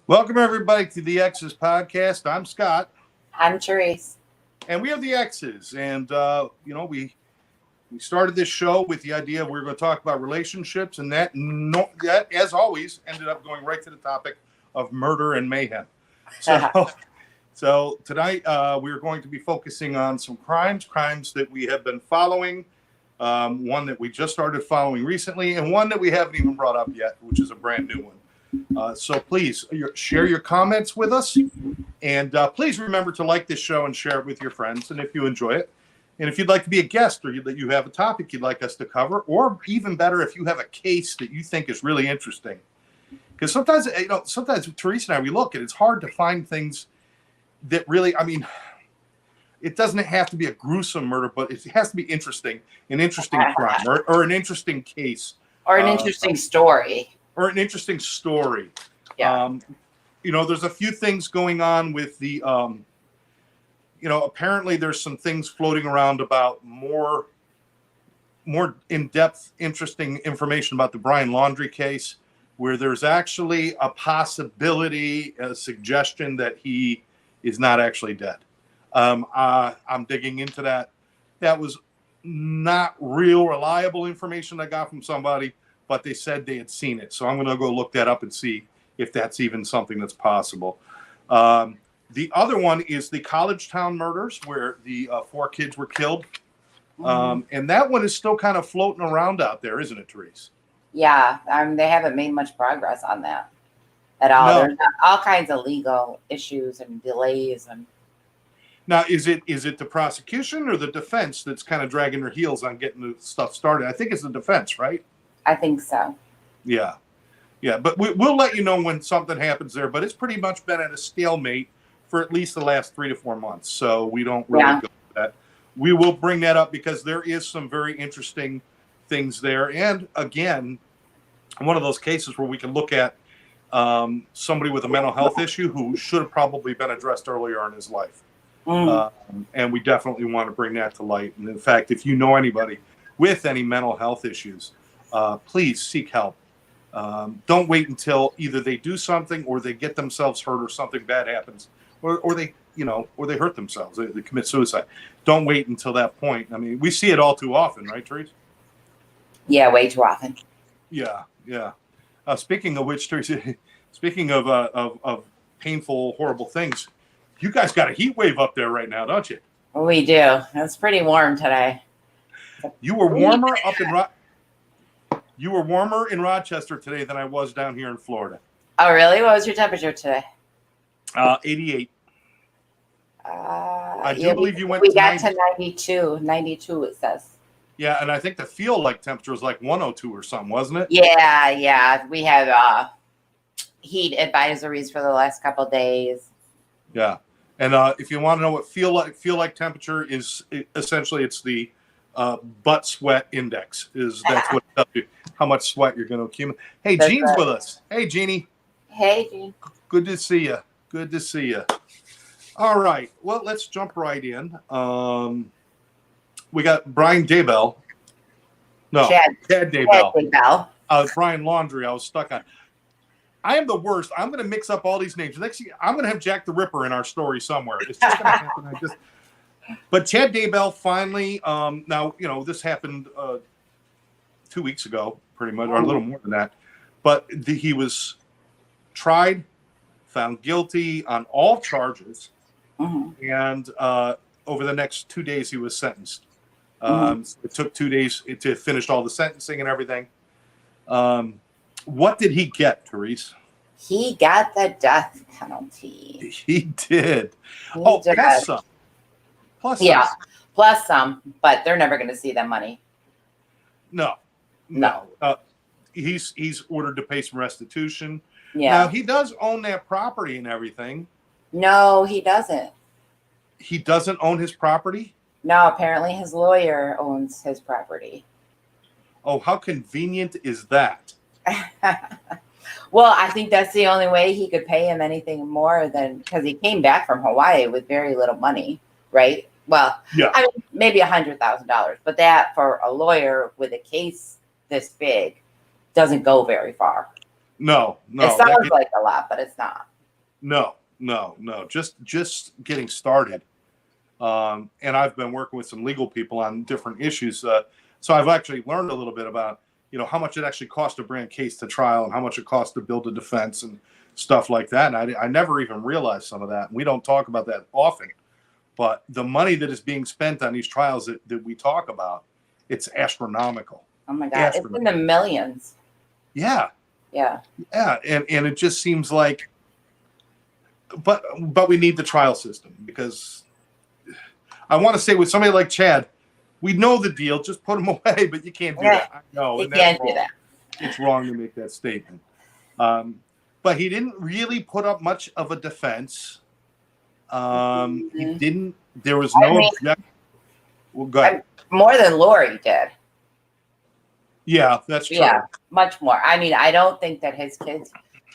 Welcome, everybody, to the Exes podcast. I'm Scott. I'm Therese. And we have the Exes. And, we started this show with the idea of we were going to talk about relationships. And that, as always, ended up going right to the topic of murder and mayhem. So tonight we're going to be focusing on some crimes that we have been following. One that we just started following recently, and one that we haven't even brought up yet, which is a brand new one. So please share your comments with us, and please remember to like this show and share it with your friends. And if you enjoy it, and if you'd like to be a guest, or you have a topic you'd like us to cover, or even better, if you have a case that you think is really interesting, because sometimes Therese and I, we look and it's hard to find things that really, it doesn't have to be a gruesome murder, but it has to be interesting, an interesting crime, or an interesting case, or an interesting story. Or an interesting story. Yeah. There's a few things going on with the, apparently there's some things floating around about more in-depth, interesting information about the Brian Laundrie case, where there's actually a possibility, a suggestion that he is not actually dead. I'm digging into that. That was not real reliable information I got from somebody, but they said they had seen it. So I'm going to go look that up and see if that's even something that's possible. The other one is the College Town murders, where the 4 kids were killed. And that one is still kind of floating around out there, isn't it, Therese? Yeah, they haven't made much progress on that at all. No. There's all kinds of legal issues and delays. And now, is it the prosecution or the defense that's kind of dragging their heels on getting the stuff started? I think it's the defense, right? I think so. Yeah. But we'll let you know when something happens there. But it's pretty much been at a stalemate for at least the last 3 to 4 months. So we don't really go with that. We will bring that up because there is some very interesting things there. And again, one of those cases where we can look at somebody with a mental health issue who should have probably been addressed earlier in his life. And we definitely want to bring that to light. And in fact, if you know anybody with any mental health issues, please seek help. Don't wait until either they do something or they get themselves hurt or something bad happens, or they hurt themselves. They commit suicide. Don't wait until that point. We see it all too often, right, Therese? Yeah, way too often. Yeah. Speaking of which, Therese, speaking of painful, horrible things, you guys got a heat wave up there right now, don't you? We do. It's pretty warm today. You were warmer You were warmer in Rochester today than I was down here in Florida. Oh, really? What was your temperature today? 88. I do believe you went we to got 90. to 92, it says. Yeah, and I think the feel-like temperature was like 102 or something, wasn't it? Yeah. We had heat advisories for the last couple of days. Yeah, and if you want to know what feel-like temperature is, essentially it's the butt sweat index. That's what tells you how much sweat you're going to accumulate. Hey, That's Jean's right. with us. Hey, Jeannie. Hey, Jean. Good to see you. All right. Well, let's jump right in. We got Brian Daybell. No, Chad Daybell. Brian Laundrie. I was stuck on. I am the worst. I'm going to mix up all these names. Next, I'm going to have Jack the Ripper in our story somewhere. It's just going to happen. But Chad Daybell finally. Now this happened 2 weeks ago, pretty much, or a little more than that. But he was tried, found guilty on all charges, and over the next 2 days he was sentenced. It took 2 days to finish all the sentencing and everything. What did he get, Therese? He got the death penalty. He did. He did. Plus some. Plus some, but they're never going to see that money. No. He's ordered to pay some restitution. Yeah. Now, he does own that property and everything. No, he doesn't. He doesn't own his property? No, apparently his lawyer owns his property. Oh, how convenient is that? Well, I think that's the only way he could pay him anything more than, because he came back from Hawaii with very little money, right? Well, yeah. Maybe $100,000, but that for a lawyer with a case this big doesn't go very far. No. It sounds like a lot, but it's not. No. Just getting started. And I've been working with some legal people on different issues. So I've actually learned a little bit about, how much it actually costs to bring a case to trial and how much it costs to build a defense and stuff like that. And I never even realized some of that. We don't talk about that often, but the money that is being spent on these trials that we talk about, it's astronomical. Oh my God. It's in the millions. Yeah. Yeah. Yeah. And it just seems like, but we need the trial system, because I want to say with somebody like Chad, we know the deal, just put him away, but you can't do that. I know. You can't do that. It's wrong to make that statement. But he didn't really put up much of a defense. He didn't, there was no objection. Well, go ahead. More than Lori did. Yeah, that's true. Yeah, much more. I mean, I don't think that his kids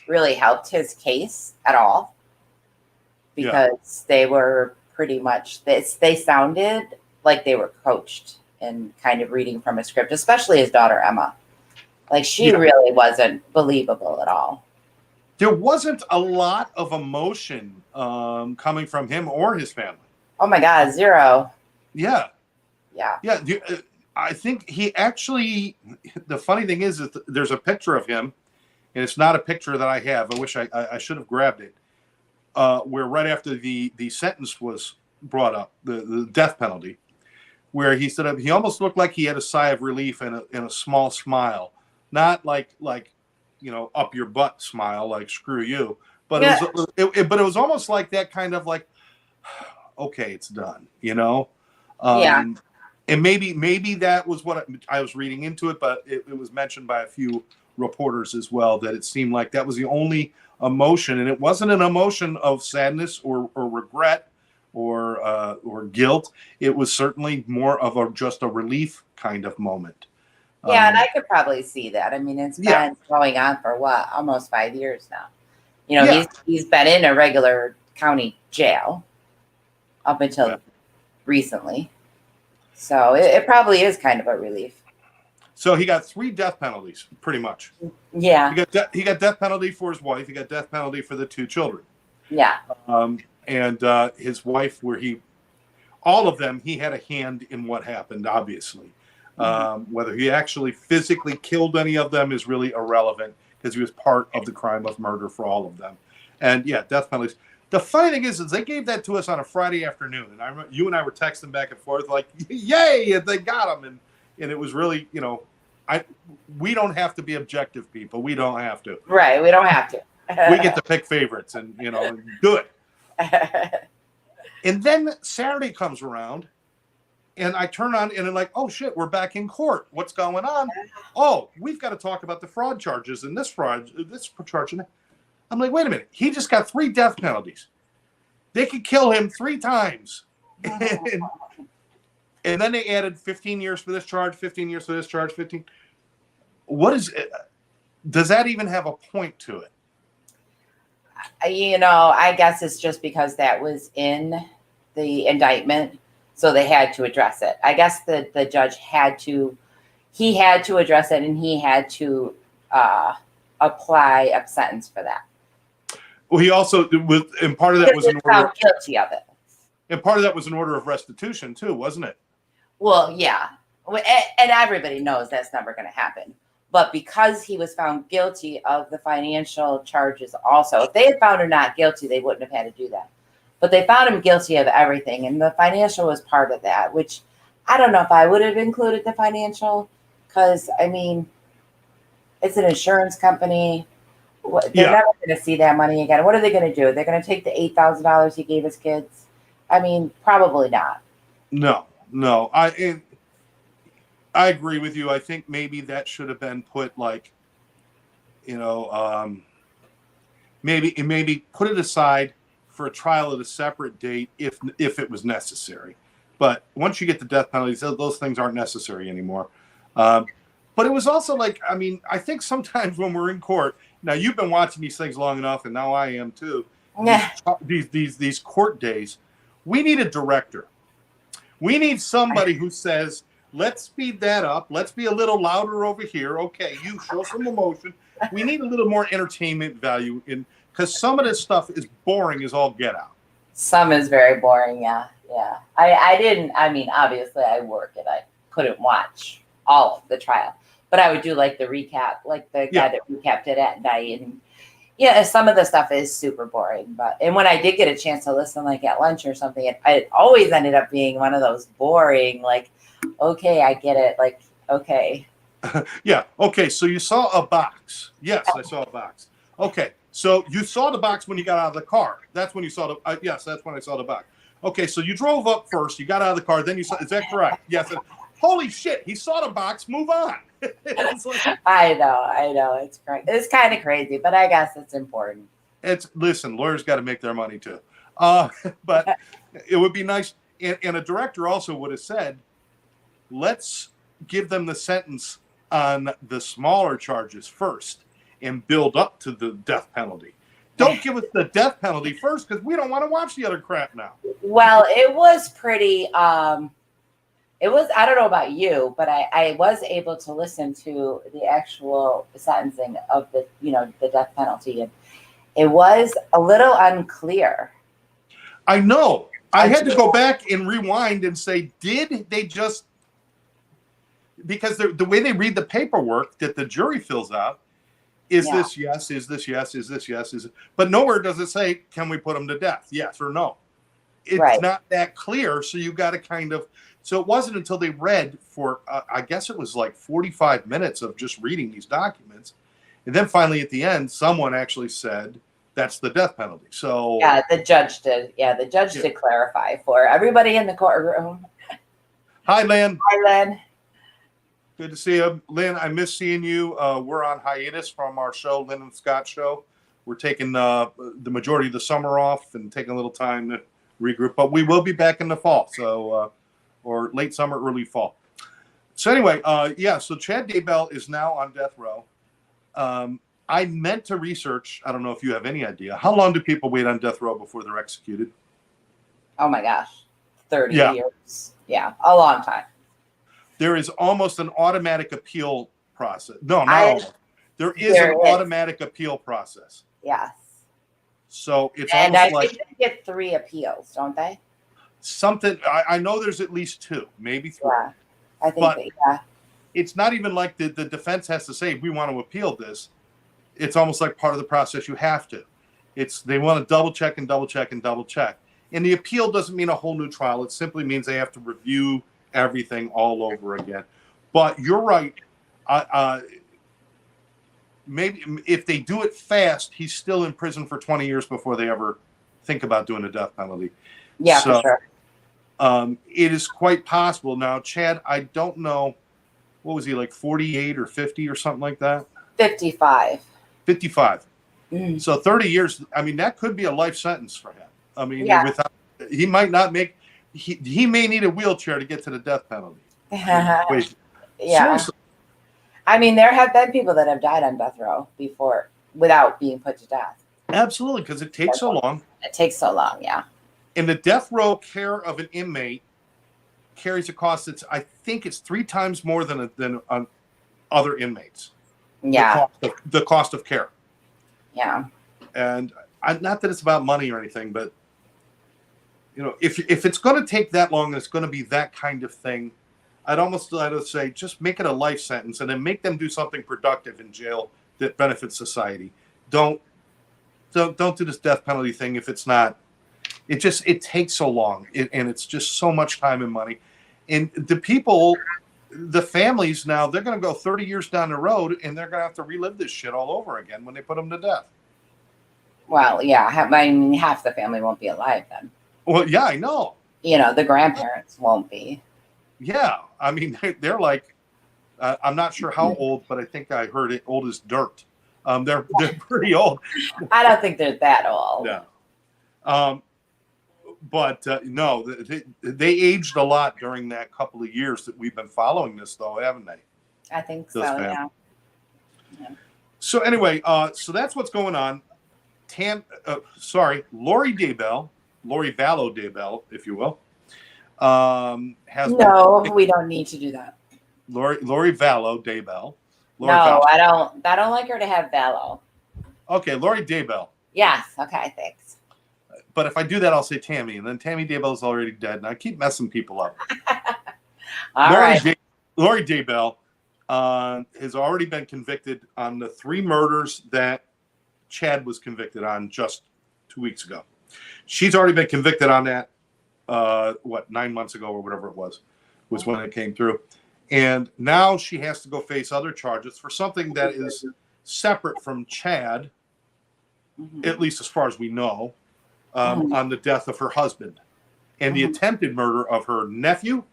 really helped his case at all, because they were pretty much this. They sounded like they were coached and kind of reading from a script, especially his daughter, Emma. Like, she really wasn't believable at all. There wasn't a lot of emotion coming from him or his family. Oh my God, zero. Yeah. Yeah. Yeah. I think he actually, the funny thing is that there's a picture of him, and it's not a picture that I have. I wish I should have grabbed it. Where right after the sentence was brought up, the death penalty, where he stood up, he almost looked like he had a sigh of relief and a small smile, not like up your butt smile, like screw you, but it was almost like that kind of like, okay, it's done, And maybe that was what I was reading into it, but it was mentioned by a few reporters as well, that it seemed like that was the only emotion, and it wasn't an emotion of sadness or regret or guilt. It was certainly more of just a relief kind of moment. Yeah, and I could probably see that. I mean, it's been going on for almost 5 years now. He's been in a regular county jail up until recently. So it probably is kind of a relief. So he got 3 death penalties, pretty much. Yeah. He got death penalty for his wife. He got death penalty for the 2 children. Yeah. And his wife, all of them, he had a hand in what happened, obviously. Whether he actually physically killed any of them is really irrelevant, because he was part of the crime of murder for all of them. And death penalties. The funny thing is they gave that to us on a Friday afternoon, and I remember you and I were texting back and forth like, "Yay!" They got him, and it was really, we don't have to be objective people. We don't have to. Right, we don't have to. We get to pick favorites and do it. And then Saturday comes around, and I turn on and I'm like, "Oh shit, we're back in court. What's going on? Oh, we've got to talk about the fraud charges and this charge." I'm like, wait a minute. He just got 3 death penalties. They could kill him 3 times. And then they added 15 years for this charge, 15 years for this charge, 15. What is it? Does that even have a point to it? I guess it's just because that was in the indictment, so they had to address it. I guess the judge had to address it, and he had to apply a sentence for that. Well, he also and part of that was an order. Guilty of it. And part of that was an order of restitution too, wasn't it? Well, yeah, and everybody knows that's never going to happen. But because he was found guilty of the financial charges also, if they had found him not guilty, they wouldn't have had to do that. But they found him guilty of everything, and the financial was part of that, which I don't know if I would have included the financial, because, I mean, it's an insurance company. They're never going to see that money again. What are they going to do? They're going to take the $8,000 he gave his kids? I mean, probably not. No. I agree with you. I think maybe that should have been put maybe put it aside for a trial at a separate date if it was necessary. But once you get the death penalties, those things aren't necessary anymore. But it was also I think sometimes when we're in court, now you've been watching these things long enough, and now I am too. Yeah. These court days, we need a director. We need somebody who says, let's speed that up. Let's be a little louder over here. Okay, you show some emotion. We need a little more entertainment value because some of this stuff is boring as all get out. Some is very boring. Yeah. I didn't. I mean, obviously, I work and I couldn't watch all of the trial, but I would do like the recap, like the guy that recapped it at night. And yeah, some of the stuff is super boring. And when I did get a chance to listen, like at lunch or something, it always ended up being one of those boring, like, okay, I get it. Like, okay. Yeah. Okay. So you saw a box. Yes, I saw a box. Okay. So you saw the box when you got out of the car. That's when you saw the. Yes, that's when I saw the box. Okay. So you drove up first. You got out of the car. Then you saw. Is that correct? Yes. Holy shit! He saw the box. Move on. I know. It's crazy. It's kind of crazy, but I guess it's important. Listen. Lawyers got to make their money too. But it would be nice. And a director also would have said, let's give them the sentence on the smaller charges first and build up to the death penalty. Don't give us the death penalty first because we don't want to watch the other crap now. Well, it was pretty, I don't know about you, but I was able to listen to the actual sentencing of the death penalty. And it was a little unclear. I know. I had to go back and rewind and say, did they just, because the way they read the paperwork that the jury fills out, this yes, is this yes, is this yes, is it? But nowhere does it say, can we put them to death? Yes or no. It's not that clear. So you got to kind of, so it wasn't until they read for, I guess it was like 45 minutes of just reading these documents. And then finally at the end, someone actually said, that's the death penalty. So yeah, the judge did. Yeah, the judge did clarify for everybody in the courtroom. Hi, Lynn. Hi, Lynn. Good to see you. Lynn, I miss seeing you. We're on hiatus from our show, Lynn and Scott show. We're taking the majority of the summer off and taking a little time to regroup, but we will be back in the fall. So, or late summer, early fall. So anyway, so Chad Daybell is now on death row. I meant to research, I don't know if you have any idea, how long do people wait on death row before they're executed? Oh my gosh, 30 years. Yeah, a long time. There is almost an automatic appeal process. No, not almost. There is an automatic appeal process. Yes. So it's and almost I like think they get 3 appeals, don't they? Something. I know there's at least 2, maybe 3. Yeah, I think. It's not even like the defense has to say we want to appeal this. It's almost like part of the process. You have to. They want to double check and double check and double check. And the appeal doesn't mean a whole new trial. It simply means they have to review everything all over again. But you're right. Maybe if they do it fast, he's still in prison for 20 years before they ever think about doing a death penalty. Yeah, for sure. It is quite possible. Now, Chad, I don't know. What was he, like 48 or 50 or something like that? 55. 55. So 30 years. I mean, that could be a life sentence for him. I mean, he might not make. He may need a wheelchair to get to the death penalty. Wait, seriously. I mean, there have been people that have died on death row before without being put to death. Absolutely, because it takes so long. It takes so long, yeah. And the death row care of an inmate carries a cost that's, I think it's 3 times more than other inmates. Yeah. The cost of care. Yeah. And not that it's about money or anything, but if it's going to take that long and it's going to be that kind of thing, I'd almost like to say just make it a life sentence and then make them do something productive in jail that benefits society. Don't do this death penalty thing if it's not. It takes so long and it's just so much time and money. And the families now, they're going to go 30 years down the road and they're going to have to relive this shit all over again when they put them to death. Well, yeah. I mean, half the family won't be alive then. Well, yeah, I know. The grandparents won't be. Yeah. I mean, they're like, I'm not sure how old, but I think I heard it old as dirt. They're pretty old. I don't think they're that old. No. But no, they aged a lot during that couple of years that we've been following this, though, haven't they? I think so, yeah. So anyway, so that's what's going on. Lori Vallow Daybell, if you will, has. No, we don't need to do that. Lori Vallow Daybell. I don't like her to have Vallow. Okay, Lori Daybell. Yes. Okay. Thanks. But if I do that, I'll say Tammy, and then Tammy Daybell is already dead, and I keep messing people up. All right. Lori Daybell has already been convicted on the 3 murders that Chad was convicted on just 2 weeks ago. She's already been convicted on that, 9 months ago or whatever it was when it came through. And now she has to go face other charges for something that is separate from Chad, at least as far as we know, on the death of her husband and the attempted murder of her nephew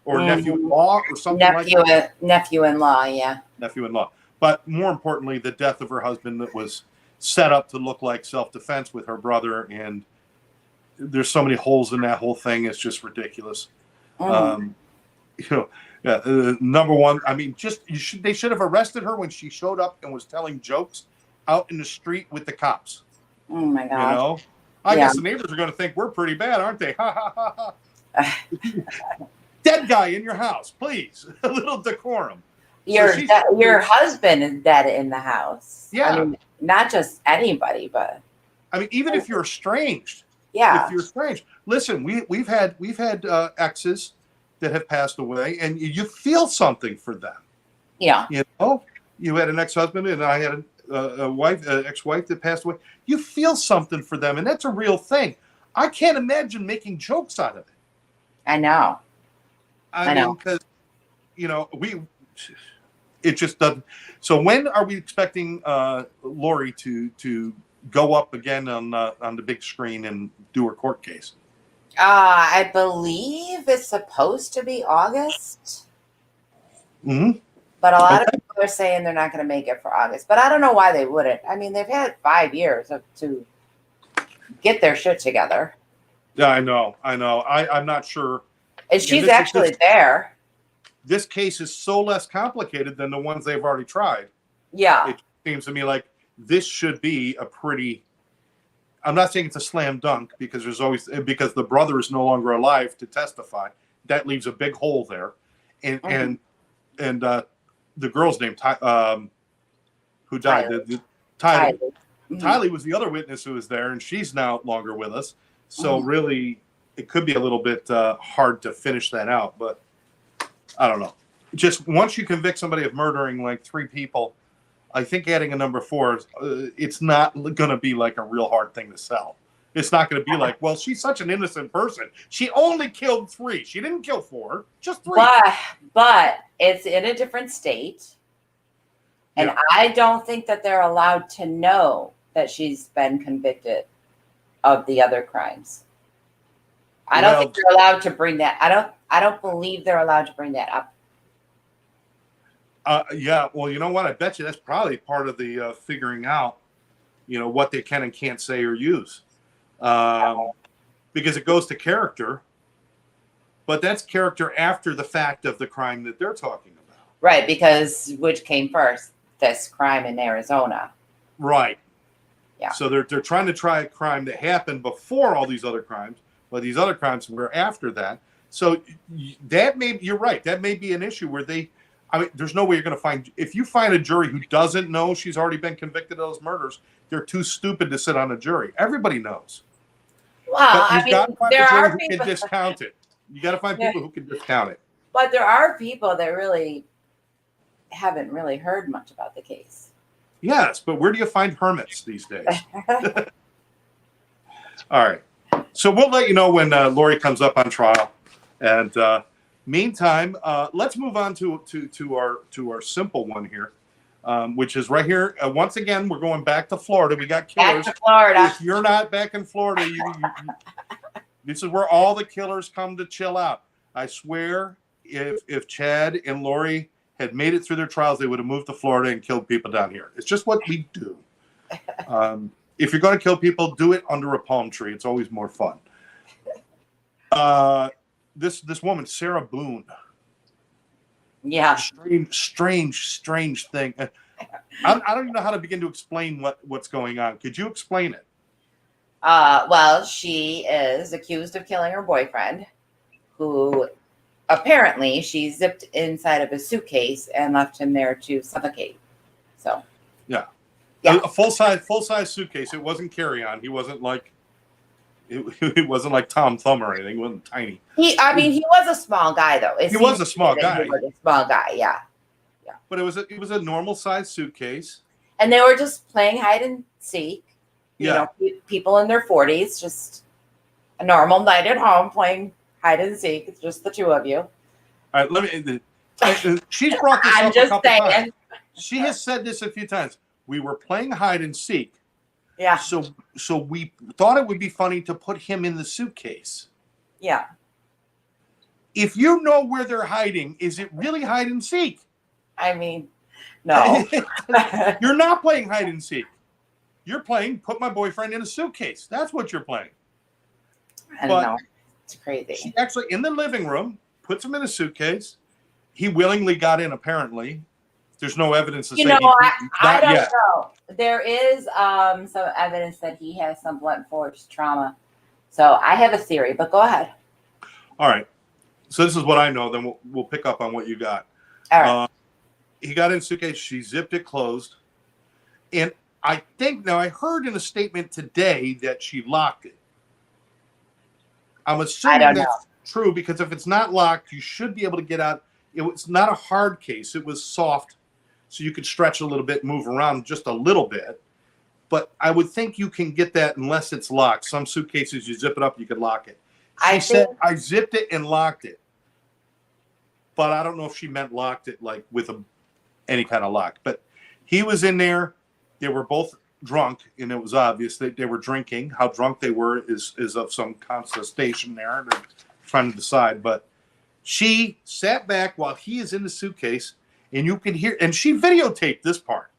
or nephew-in-law or something like that. Nephew-in-law, yeah. Nephew-in-law. But more importantly, the death of her husband that was set up to look like self-defense with her brother. And there's so many holes in that whole thing. It's just ridiculous. Number one, I mean, they should have arrested her when she showed up and was telling jokes out in the street with the cops. Oh my God! I guess the neighbors are going to think we're pretty bad, aren't they? Ha ha ha ha! Dead guy in your house, please. A little decorum. Your husband is dead in the house. Yeah, I mean, not just anybody, but I mean, even if you're estranged. Yeah. If you're estranged, listen, we've had exes that have passed away, and you feel something for them. Yeah. You had an ex-husband, and I had an ex-wife that passed away. You feel something for them, and that's a real thing. I can't imagine making jokes out of it. I know. I mean, because it just doesn't. So when are we expecting Lori to go up again on the big screen and do her court case? I believe it's supposed to be August. Mm-hmm. But a lot of people are saying they're not going to make it for August. But I don't know why they wouldn't. I mean, they've had 5 years to get their shit together. Yeah, I know. I'm not sure. And she's actually there. This case is so less complicated than the ones they've already tried. Yeah. It seems to me like this should be a pretty. I'm not saying it's a slam dunk because the brother is no longer alive to testify. That leaves a big hole there, and the girl's name who died, Tylee. Tylee was the other witness who was there, and she's now longer with us. So really, it could be a little bit hard to finish that out. But I don't know. Just once you convict somebody of murdering like 3 people, I think adding a number 4, it's not going to be like a real hard thing to sell. It's not going to be like, well, she's such an innocent person. She only killed 3. She didn't kill 4, just 3. But it's in a different state. And I don't think that they're allowed to know that she's been convicted of the other crimes. I don't think they're allowed to bring that. I don't believe they're allowed to bring that up. Yeah, well, you know what? I bet you that's probably part of the figuring out, what they can and can't say or use. Because it goes to character, but that's character after the fact of the crime that they're talking about. Right, because which came first? This crime in Arizona. Right. Yeah. So they're trying to try a crime that happened before all these other crimes, but these other crimes were after that. So you're right. That may be an issue where there's no way you're going to find, if you find a jury who doesn't know she's already been convicted of those murders, they're too stupid to sit on a jury. Everybody knows. Well, but you've got to find a jury who can discount it. You got to find people who can discount it. But there are people that really haven't really heard much about the case. Yes, but where do you find hermits these days? All right. So we'll let you know when Lori comes up on trial. And meantime, let's move on to our simple one here, which is right here. Once again, we're going back to Florida. We got killers. Back to Florida. If you're not back in Florida, this is where all the killers come to chill out. I swear, if Chad and Lori had made it through their trials, they would have moved to Florida and killed people down here. It's just what we do. If you're going to kill people, do it under a palm tree. It's always more fun. This woman, Sarah Boone. Yeah. Strange thing. I don't even know how to begin to explain what's going on. Could you explain it? Well, she is accused of killing her boyfriend, who apparently she zipped inside of a suitcase and left him there to suffocate. So. Yeah. Yeah. A full size suitcase. It wasn't carry on. He wasn't like it wasn't like Tom Thumb or anything. He wasn't tiny. He was a small guy though. He was a small guy. He was a small guy, yeah. But it was a normal size suitcase. And they were just playing hide and seek. You Yeah. know, people in their 40s, just a normal night at home playing hide and seek. It's just the two of you. All right, let me. She's brought this I'm up just a couple saying. times. She has said this a few times. We were playing hide and seek. Yeah. So we thought it would be funny to put him in the suitcase. Yeah. If you know where they're hiding, is it really hide and seek? I mean, no. You're not playing hide and seek. You're playing put my boyfriend in a suitcase. That's what you're playing. I don't know. It's crazy. She actually, in the living room, puts him in a suitcase. He willingly got in, apparently. There's no evidence to say I don't know. There is some evidence that he has some blunt force trauma. So I have a theory, but go ahead. All right. So this is what I know. Then we'll pick up on what you got. All right. He got in a suitcase. She zipped it closed. And I think, now I heard in a statement today that she locked it. I'm assuming that's true because if it's not locked, you should be able to get out. It was not a hard case. It was soft. So you could stretch a little bit, move around just a little bit. But I would think you can get that unless it's locked. Some suitcases, you zip it up, you could lock it. She said, I zipped it and locked it. But I don't know if she meant locked it like with any kind of lock. But he was in there. They were both drunk, and it was obvious that they were drinking. How drunk they were is of some contestation there. They're trying to decide. But she sat back while he is in the suitcase, and you can hear, and she videotaped this part.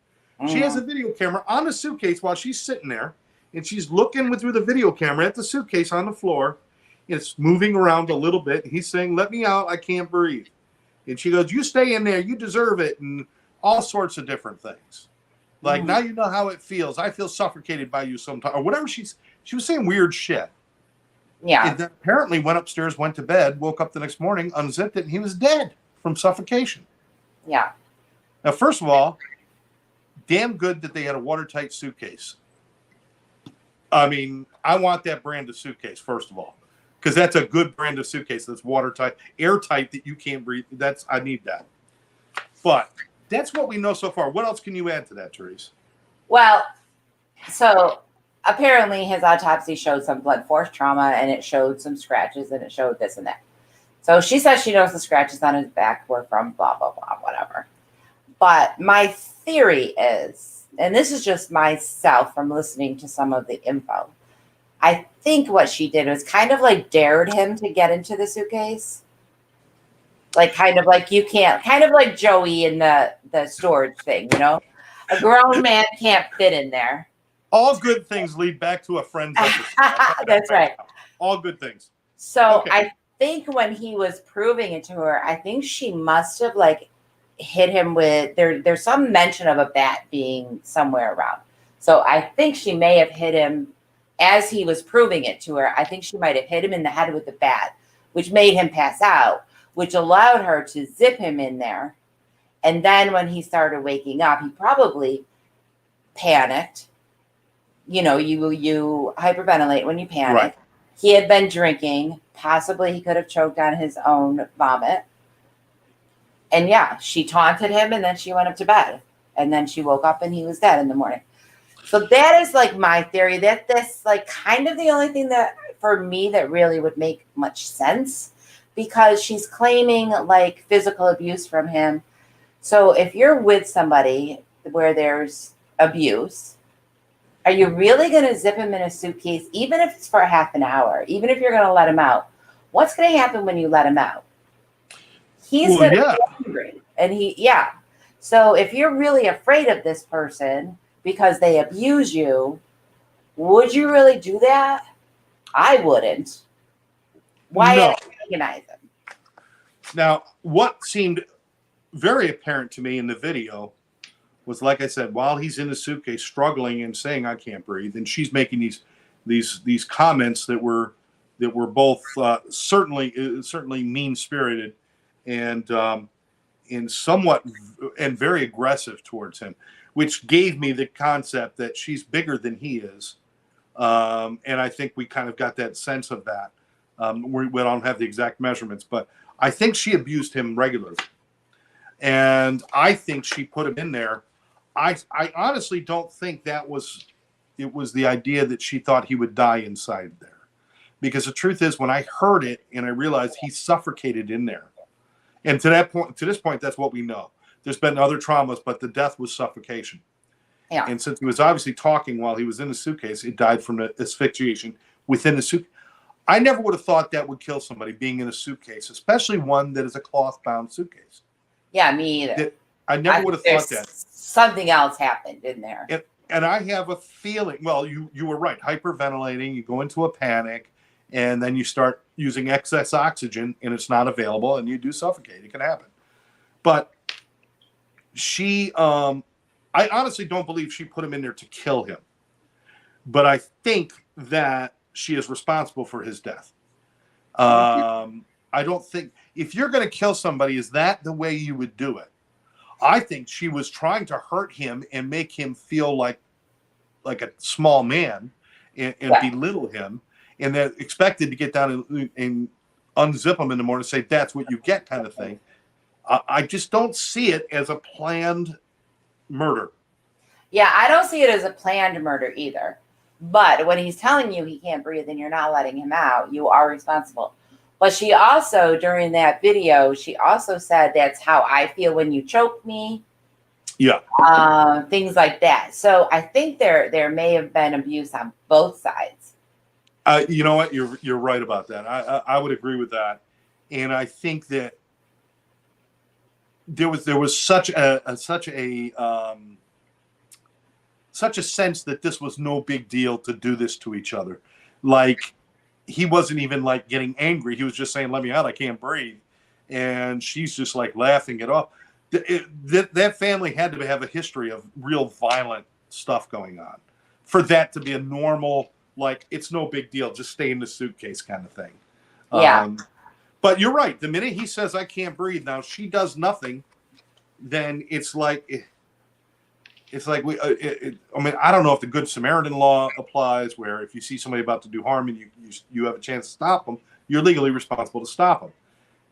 She has a video camera on the suitcase while she's sitting there, and she's looking through the video camera at the suitcase on the floor. It's moving around a little bit. He's saying, let me out. I can't breathe. And she goes, you stay in there. You deserve it. And all sorts of different things. Like, now you know how it feels. I feel suffocated by you sometimes. Or whatever she was saying weird shit. Yeah. And then apparently went upstairs, went to bed, woke up the next morning, unzipped it, and he was dead from suffocation. Yeah. Now, first of all, damn good that they had a watertight suitcase. I mean, I want that brand of suitcase, first of all, because that's a good brand of suitcase that's watertight, airtight that you can't breathe. I need that. But that's what we know so far. What else can you add to that, Therese? Well, so apparently his autopsy showed some blunt force trauma, and it showed some scratches, and it showed this and that. So she says she knows the scratches on his back were from blah, blah, blah, whatever. But my theory is, and this is just myself from listening to some of the info, I think what she did was kind of like dared him to get into the suitcase. Like kind of like you can't, kind of like Joey in the storage thing, you know? A grown man can't fit in there. All good things lead back to a friend's episode. That's right. All good things. So okay. I think when he was proving it to her, I think she must have like hit him with, there's some mention of a bat being somewhere around. So I think she may have hit him as he was proving it to her. I think she might have hit him in the head with the bat, which made him pass out, which allowed her to zip him in there. And then when he started waking up, he probably panicked. You know, you hyperventilate when you panic. Right. He had been drinking. Possibly he could have choked on his own vomit. And yeah, she taunted him, and then she went up to bed. And then she woke up and he was dead in the morning. So that is like my theory, that this like kind of the only thing that for me that really would make much sense, because she's claiming like physical abuse from him. So if you're with somebody where there's abuse, are you really going to zip him in a suitcase, even if it's for a half an hour, even if you're going to let him out? What's going to happen when you let him out? He's going to be angry. And so if you're really afraid of this person because they abuse you, would you really do that? I wouldn't. Why antagonize him? Now, what seemed very apparent to me in the video was, like I said, while he's in the suitcase struggling and saying, I can't breathe, and she's making these comments that were both certainly mean-spirited and somewhat and very aggressive towards him. which gave me the concept that she's bigger than he is. And I think we kind of got that sense of that. We don't have the exact measurements, but I think she abused him regularly. And I think she put him in there. I honestly don't think it was the idea that she thought he would die inside there. Because the truth is, when I heard it and I realized he suffocated in there. And to this point, that's what we know. There's been other traumas, but the death was suffocation. Yeah. And since he was obviously talking while he was in the suitcase, it died from the asphyxiation within the suitcase. I never would have thought that would kill somebody being in a suitcase, especially one that is a cloth-bound suitcase. Yeah, me either. I never would have thought that. Something else happened in there. And I have a feeling, well, you were right, hyperventilating, you go into a panic, and then you start using excess oxygen, and it's not available, and you do suffocate. It can happen. But I honestly don't believe she put him in there to kill him. But I think that she is responsible for his death. I don't think, if you're going to kill somebody, is that the way you would do it? I think she was trying to hurt him and make him feel like a small man and belittle him, and then expected to get down and unzip him in the morning and say, that's what you get, kind of thing. I just don't see it as a planned murder. Yeah, I don't see it as a planned murder either. But when he's telling you he can't breathe and you're not letting him out, you are responsible. But she also, during that video, she also said, that's how I feel when you choke me. Yeah. Things like that. So I think there may have been abuse on both sides. You know what? You're right about that. I would agree with that. And I think that there was such a sense that this was no big deal to do this to each other. Like, he wasn't even like getting angry. He was just saying, let me out. I can't breathe. And she's just like laughing it off. That family had to have a history of real violent stuff going on for that to be a normal, like, it's no big deal. Just stay in the suitcase kind of thing. Yeah. But you're right. The minute he says, I can't breathe, now she does nothing, then it's like I mean, I don't know if the Good Samaritan law applies, where if you see somebody about to do harm and you have a chance to stop them, you're legally responsible to stop them.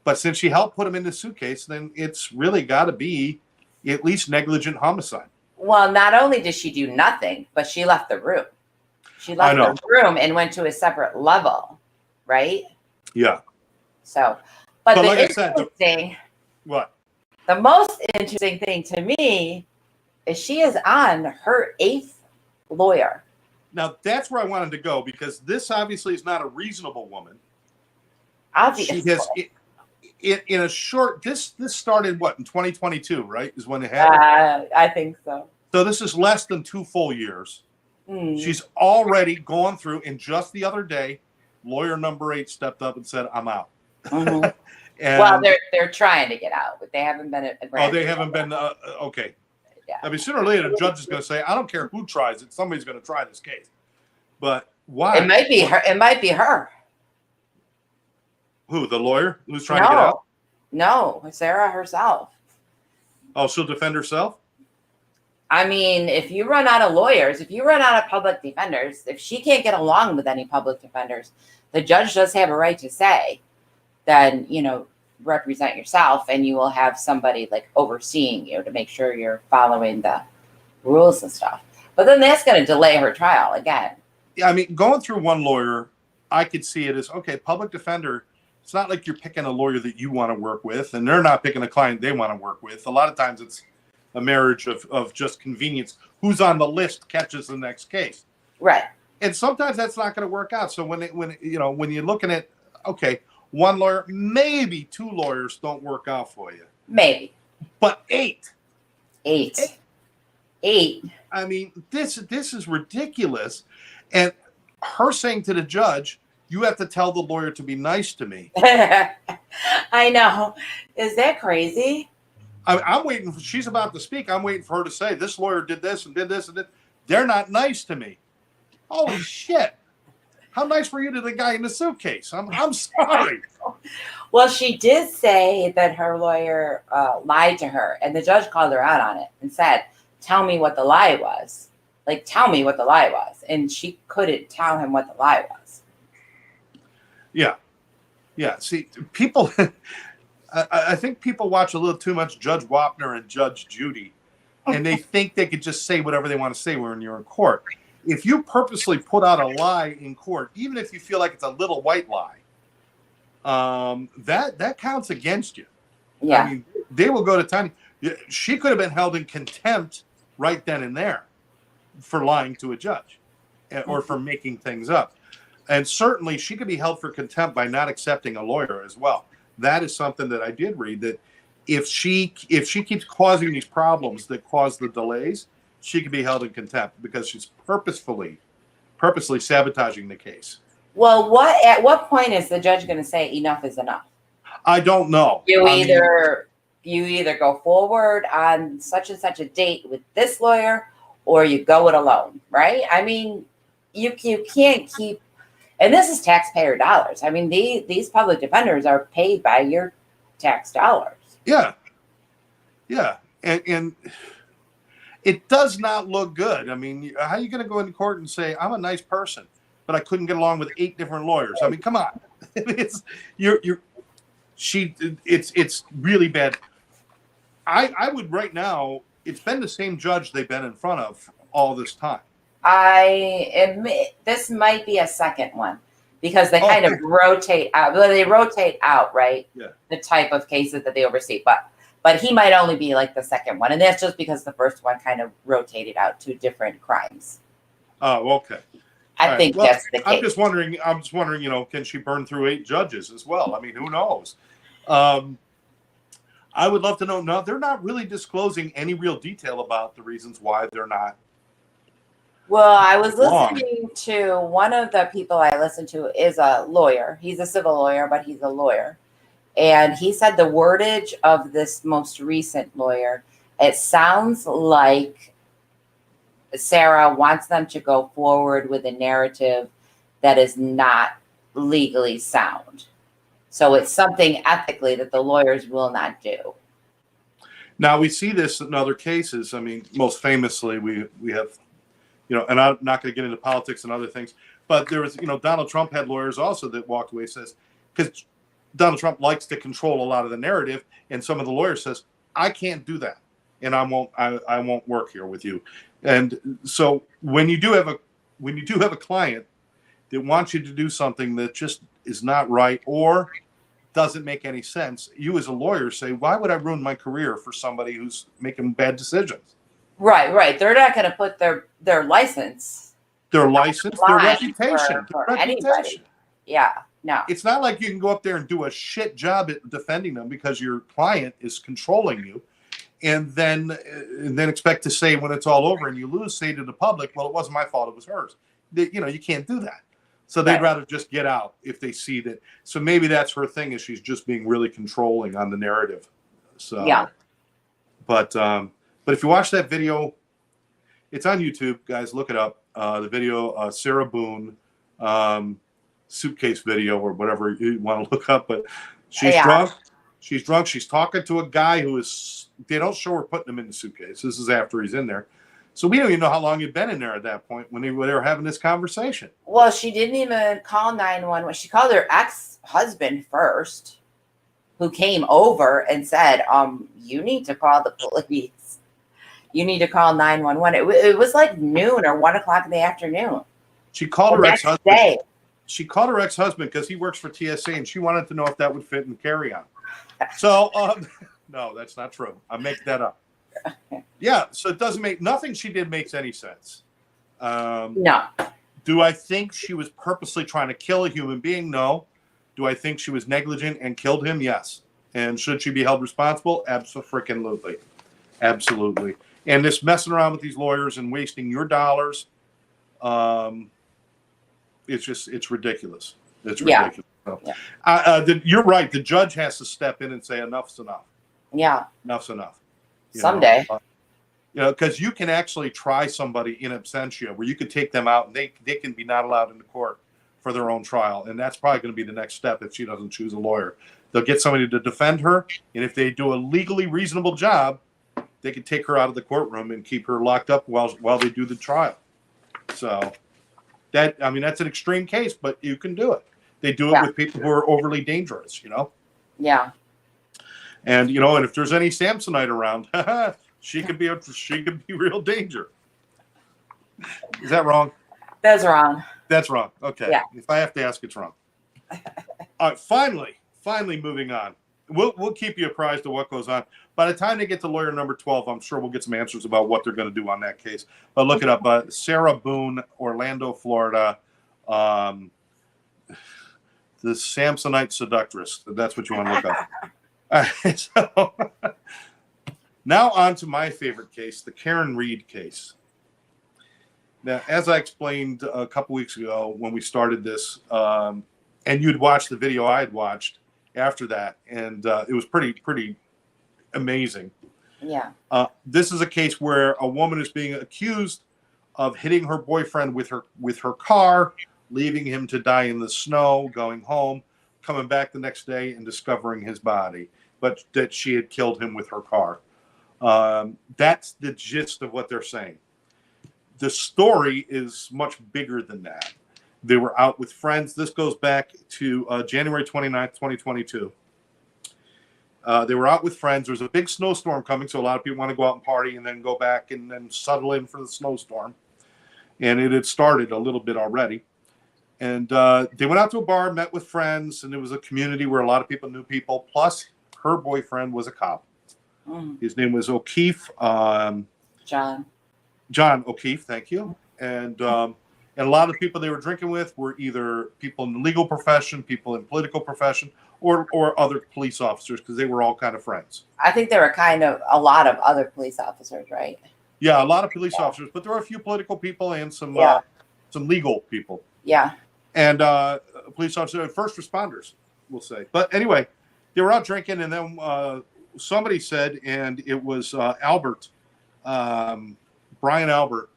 But since she helped put him in the suitcase, then it's really got to be at least negligent homicide. Well, not only did she do nothing, but she left the room. She left the room and went to a separate level, right? Yeah. So, but the like I said, the most interesting thing to me is she is on her 8th lawyer. Now, that's where I wanted to go, because this obviously is not a reasonable woman. Obviously. She has, in a short, this started, what, in 2022, right, is when it happened? I think so. So this is less than 2 full years. She's already gone through, and just the other day, lawyer number 8 stepped up and said, I'm out. Mm-hmm. Well, they're trying to get out, but they haven't been. They haven't been. Okay. Yeah. I mean, sooner or later, the judge is going to say, I don't care who tries it. Somebody's going to try this case. But why? It might be her. It might be her. Who? The lawyer who's trying to get out? No, Sarah herself. Oh, she'll defend herself? I mean, if you run out of lawyers, if you run out of public defenders, if she can't get along with any public defenders, the judge does have a right to say, then, represent yourself, and you will have somebody like overseeing you to make sure you're following the rules and stuff. But then that's going to delay her trial again. Yeah, I mean, going through one lawyer, I could see it as, okay, public defender, it's not like you're picking a lawyer that you want to work with, and they're not picking a client they want to work with. A lot of times it's a marriage of just convenience. Who's on the list catches the next case. Right. And sometimes that's not going to work out. So when you're looking at, okay, one lawyer, maybe 2 lawyers don't work out for you. Maybe. But 8. 8. I mean, this is ridiculous. And her saying to the judge, you have to tell the lawyer to be nice to me. I know. Is that crazy? I'm waiting. She's about to speak. I'm waiting for her to say, this lawyer did this and did this and that. They're not nice to me. Holy shit. How nice were you to the guy in the suitcase? I'm sorry. Well, she did say that her lawyer lied to her, and the judge called her out on it and said tell me what the lie was. Like, tell me what the lie was. And she couldn't tell him what the lie was. Yeah. Yeah. See, people, I think people watch a little too much Judge Wapner and Judge Judy, and they think they could just say whatever they want to say when you're in court. If you purposely put out a lie in court, even if you feel like it's a little white lie, that counts against you. Yeah. I mean, they will go to tiny. She could have been held in contempt right then and there for lying to a judge or for making things up. And certainly she could be held for contempt by not accepting a lawyer as well. That is something that I did read, that if she keeps causing these problems that cause the delays, she could be held in contempt because she's purposely sabotaging the case. Well, at what point is the judge going to say enough is enough? I don't know. You either go forward on such and such a date with this lawyer, or you go it alone, right? I mean, you can't keep, and this is taxpayer dollars. I mean, these public defenders are paid by your tax dollars. Yeah, yeah, and it does not look good. I mean, how are you going to go into court and say I'm a nice person, but I couldn't get along with 8 different lawyers? I mean, come on, it's really bad. I would right now. It's been the same judge they've been in front of all this time. I admit this might be a second one because they kind of rotate out. Well, they rotate out, right? Yeah. The type of cases that they oversee, but he might only be like the second one, and that's just because the first one kind of rotated out to different crimes. Oh, okay. I think that's the case. I'm just wondering, can she burn through 8 judges as well? I mean, who knows? I would love to know. No, they're not really disclosing any real detail about the reasons why they're not. Well, I was listening to one of the people I listened to is a lawyer. He's a civil lawyer, but he's a lawyer. And he said the wordage of this most recent lawyer, it sounds like Sarah wants them to go forward with a narrative that is not legally sound. So it's something ethically that the lawyers will not do. Now, we see this in other cases. I mean, most famously, we have, and I'm not going to get into politics and other things, but there was, Donald Trump had lawyers also that walked away, says, because Donald Trump likes to control a lot of the narrative, and some of the lawyers says, I can't do that, and I won't work here with you. And so when you do have a client that wants you to do something that just is not right or doesn't make any sense, you as a lawyer say, why would I ruin my career for somebody who's making bad decisions? Right. They're not going to put their license, their reputation, for anybody. Yeah, no. It's not like you can go up there and do a shit job at defending them because your client is controlling you, and then expect to say when it's all over and you lose, say to the public, well, it wasn't my fault, it was hers. You can't do that. So they'd rather just get out if they see that. So maybe that's her thing, is she's just being really controlling on the narrative. So yeah. But if you watch that video, it's on YouTube, guys. Look it up. The video, Sarah Boone, suitcase video or whatever you want to look up. But she's drunk. She's drunk. She's talking to a guy who is. They don't show her putting him in the suitcase. This is after he's in there. So we don't even know how long he'd been in there at that point when they were having this conversation. Well, she didn't even call 911. She called her ex-husband first, who came over and said, you need to call the police. You need to call 911. It was like noon or 1 o'clock in the afternoon. She called her ex-husband. She called her ex-husband because he works for TSA, and she wanted to know if that would fit in carry-on. So, no, that's not true. I make that up. Yeah, so it doesn't make, nothing she did makes any sense. No. Do I think she was purposely trying to kill a human being? No. Do I think she was negligent and killed him? Yes. And should she be held responsible? Absolutely. Absolutely. And this messing around with these lawyers and wasting your dollars, it's ridiculous. It's ridiculous. So, you're right. The judge has to step in and say enough's enough. Yeah. Enough's enough. Someday. Because you can actually try somebody in absentia where you could take them out and they can be not allowed into court for their own trial. And that's probably going to be the next step if she doesn't choose a lawyer. They'll get somebody to defend her. And if they do a legally reasonable job, they could take her out of the courtroom and keep her locked up while they do the trial. So that's an extreme case, but you can do it. They do it with people who are overly dangerous, Yeah. And and if there's any Samsonite around, she could be real danger. Is that wrong? That's wrong. That's wrong. Okay. Yeah. If I have to ask, it's wrong. All right. Finally, moving on. We'll keep you apprised of what goes on. By the time they get to lawyer number 12, I'm sure we'll get some answers about what they're going to do on that case. But look it up. Sarah Boone, Orlando, Florida. The Samsonite seductress. That's what you want to look up. All right, so now on to my favorite case, the Karen Reed case. Now, as I explained a couple weeks ago when we started this, and you'd watched the video I had watched after that, and it was pretty amazing. Yeah. This is a case where a woman is being accused of hitting her boyfriend with her car, leaving him to die in the snow, going home, coming back the next day and discovering his body, but that she had killed him with her car. That's the gist of what they're saying. The story is much bigger than that. They were out with friends. This goes back to January 29th, 2022. They were out with friends. There was a big snowstorm coming, so a lot of people want to go out and party and then go back and then settle in for the snowstorm. And it had started a little bit already. And they went out to a bar, met with friends, and it was a community where a lot of people knew people. Plus, her boyfriend was a cop. His name was O'Keefe. John O'Keefe, thank you. And a lot of people they were drinking with were either people in the legal profession, people in political profession, or other police officers, because they were all kind of friends. I think there were a lot of other police officers, right? Yeah, a lot of police officers, but there were a few political people and some legal people. Yeah. And police officers, first responders, we'll say. But anyway, they were out drinking, and then somebody said, and it was Albert, Brian Albert,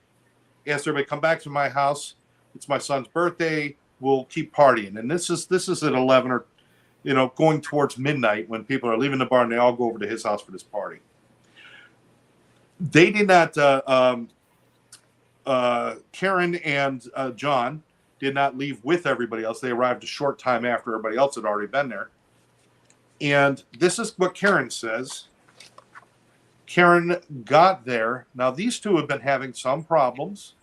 asked everybody, come back to my house. It's my son's birthday. We'll keep partying. And this is at 11 or, going towards midnight when people are leaving the bar and they all go over to his house for this party. They did not, Karen and John did not leave with everybody else. They arrived a short time after everybody else had already been there. And this is what Karen says. Karen got there. Now, these two have been having some problems.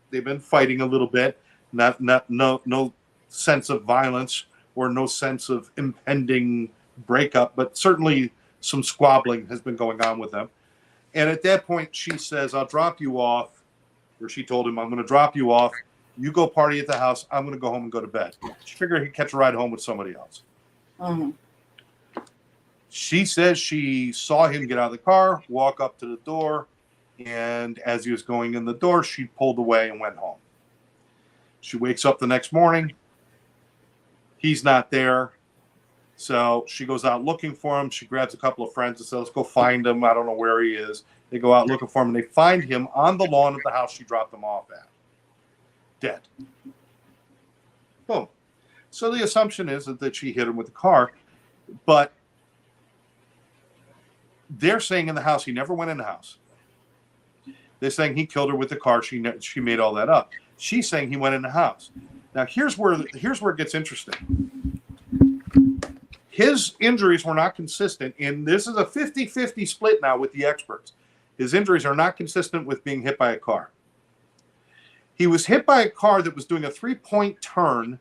They've been fighting a little bit. No sense of violence or no sense of impending breakup, but certainly some squabbling has been going on with them. And at that point, she says, I'll drop you off. Or she told him, I'm going to drop you off. You go party at the house. I'm going to go home and go to bed. She figured he'd catch a ride home with somebody else. Mm-hmm. She says she saw him get out of the car, walk up to the door, and as he was going in the door, she pulled away and went home. She wakes up the next morning. He's not there. So she goes out looking for him. She grabs a couple of friends and says, let's go find him. I don't know where he is. They go out looking for him, and they find him on the lawn of the house she dropped him off at. Dead. Boom. So the assumption is that she hit him with the car, but they're saying in the house he never went in the house. They're saying he killed her with the car. She made all that up. She's saying he went in the house. Now here's where it gets interesting. His injuries were not consistent, and this is a 50-50 split now with the experts. His injuries are not consistent with being hit by a car. He was hit by a car that was doing a 3-point turn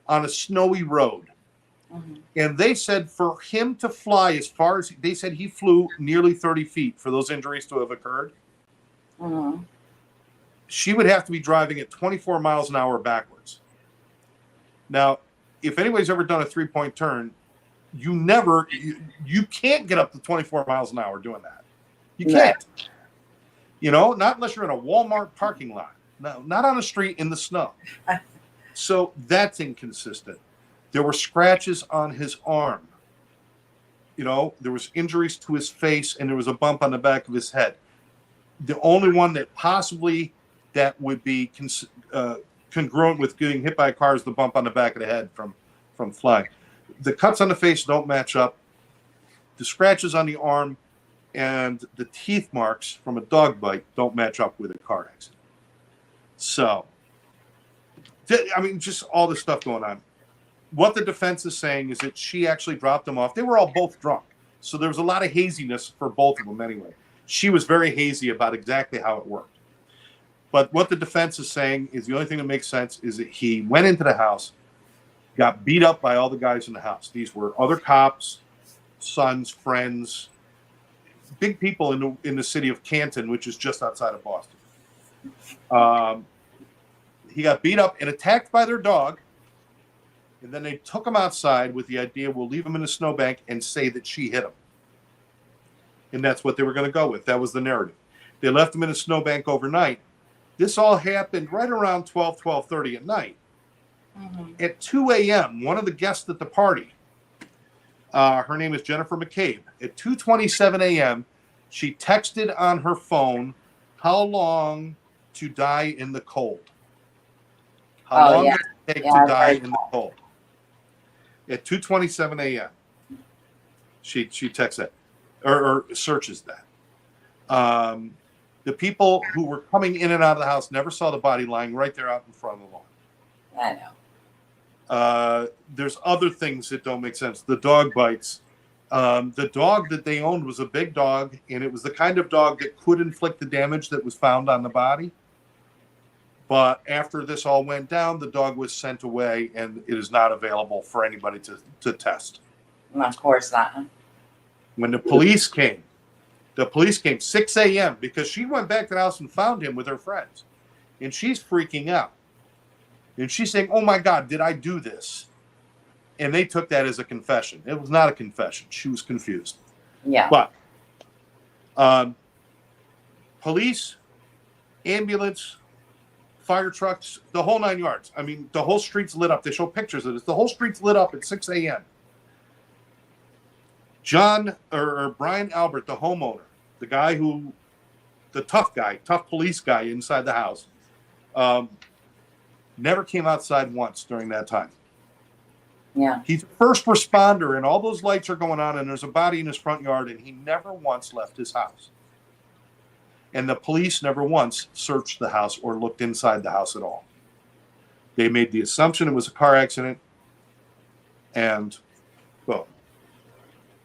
on a snowy road. Mm-hmm. And they said for him to fly as far as, they said he flew nearly 30 feet for those injuries to have occurred. Mm-hmm. She would have to be driving at 24 miles an hour backwards. Now, if anybody's ever done a 3-point turn, you can't get up to 24 miles an hour doing that. You can't. Not unless you're in a Walmart parking lot. No, not on a street in the snow. So that's inconsistent. There were scratches on his arm. There was injuries to his face, and there was a bump on the back of his head. The only one that possibly that would be congruent with getting hit by a car is the bump on the back of the head from flying. The cuts on the face don't match up. The scratches on the arm and the teeth marks from a dog bite don't match up with a car accident. So, I mean, just all this stuff going on. What the defense is saying is that she actually dropped them off. They were all both drunk. So there was a lot of haziness for both of them anyway. She was very hazy about exactly how it worked. But what the defense is saying is the only thing that makes sense is that he went into the house, got beat up by all the guys in the house. These were other cops, sons, friends, big people in the city of Canton, which is just outside of Boston. He got beat up and attacked by their dog. And then they took him outside with the idea, we'll leave him in a snowbank and say that she hit him. And that's what they were going to go with. That was the narrative. They left him in a snowbank overnight. This all happened right around 12:30 at night. Mm-hmm. At 2 a.m., one of the guests at the party, her name is Jennifer McCabe. At 2:27 a.m., she texted on her phone, how long to die in the cold? How long does it take to die in the cold? At 2:27 a.m., she texts that, or searches that. The people who were coming in and out of the house never saw the body lying right there out in front of the lawn. I know. There's other things that don't make sense. The dog bites. The dog that they owned was a big dog, and it was the kind of dog that could inflict the damage that was found on the body. But after this all went down, the dog was sent away, and it is not available for anybody to test. Of course not. When the police came 6 a.m. because she went back to the house and found him with her friends. And she's freaking out. And she's saying, oh, my God, did I do this? And they took that as a confession. It was not a confession. She was confused. Yeah. But police, ambulance, fire trucks, the whole 9 yards. I mean, the whole street's lit up. They show pictures of this. The whole street's lit up at 6 a.m. Brian Albert, the homeowner, the tough police guy inside the house, never came outside once during that time. Yeah. He's a first responder, and all those lights are going on, and there's a body in his front yard, and he never once left his house. And the police never once searched the house or looked inside the house at all. They made the assumption it was a car accident, and, well,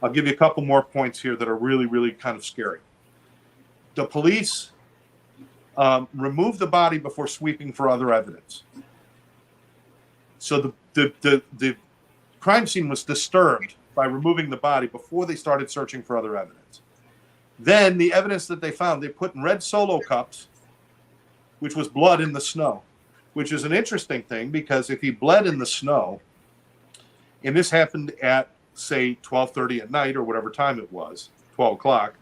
I'll give you a couple more points here that are really, really kind of scary. The police removed the body before sweeping for other evidence. So the crime scene was disturbed by removing the body before they started searching for other evidence. Then the evidence that they found, they put in red Solo cups, which was blood in the snow, which is an interesting thing because if he bled in the snow, and this happened at, say, 12:30 at night or whatever time it was, 12 o'clock,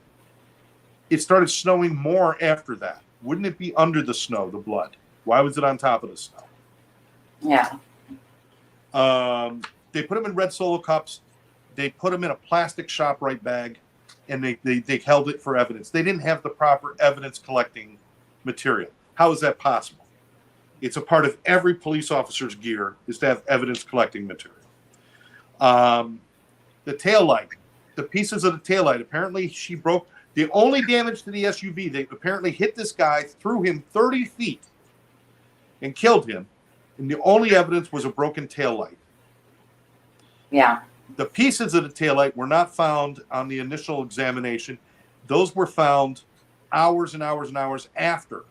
it started snowing more after that. Wouldn't it be under the snow, the blood? Why was it on top of the snow? Yeah. They put them in red Solo cups. They put them in a plastic ShopRite bag, and they held it for evidence. They didn't have the proper evidence collecting material. How is that possible? It's a part of every police officer's gear is to have evidence collecting material. The taillight, the pieces of the taillight, apparently she broke. The only damage to the SUV, they apparently hit this guy, threw him 30 feet, and killed him. And the only evidence was a broken taillight. Yeah. The pieces of the taillight were not found on the initial examination. Those were found hours and hours and hours after.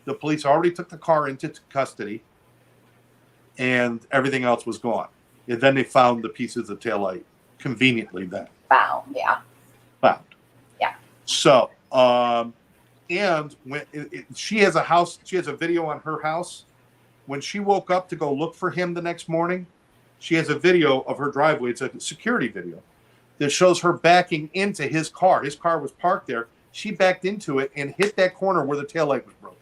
The police already took the car into custody, and everything else was gone. And then they found the pieces of the taillight conveniently then. Found, yeah. Found. Yeah. So, and when she has a video on her house. When she woke up to go look for him the next morning, she has a video of her driveway. It's a security video that shows her backing into his car. His car was parked there. She backed into it and hit that corner where the taillight was broken,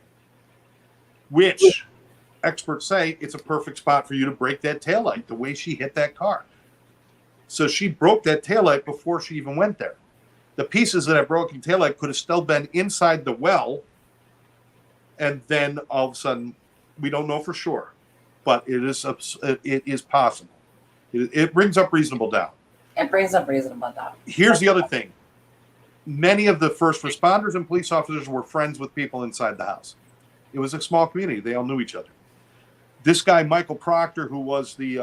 which experts say it's a perfect spot for you to break that taillight, the way she hit that car. So she broke that taillight before she even went there. The pieces of that broken taillight could have still been inside the well, and then all of a sudden, we don't know for sure, but it is possible. It brings up reasonable doubt. It brings up reasonable doubt. Here's the other thing. many of the first responders and police officers were friends with people inside the house. It was a small community. They all knew each other. This guy, Michael Proctor, who was the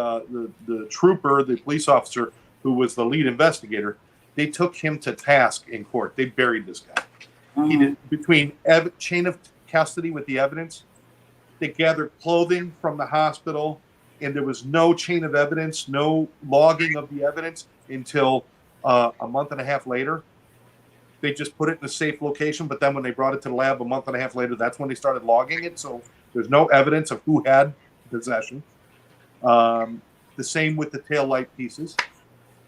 trooper, the police officer, who was the lead investigator, they took him to task in court. They buried this guy. He did, between chain of custody with the evidence, they gathered clothing from the hospital, and there was no chain of evidence, no logging of the evidence until a month and a half later. They just put it in a safe location, but then when they brought it to the lab a month and a half later, that's when they started logging it. So there's no evidence of who had possession. The same with the taillight pieces.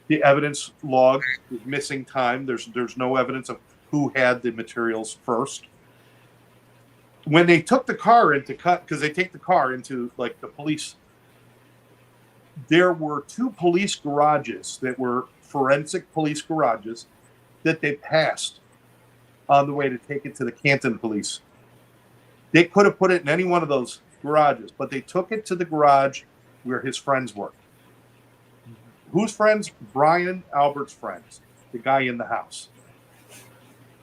The evidence log is missing time. There's no evidence of who had the materials first. When they took the car into cut, because they take the car into like the police, there were 2 police garages that were forensic police garages that they passed on the way to take it to the Canton police. They could have put it in any one of those garages, but they took it to the garage where his friends worked. Whose friends? Brian Albert's friends, the guy in the house.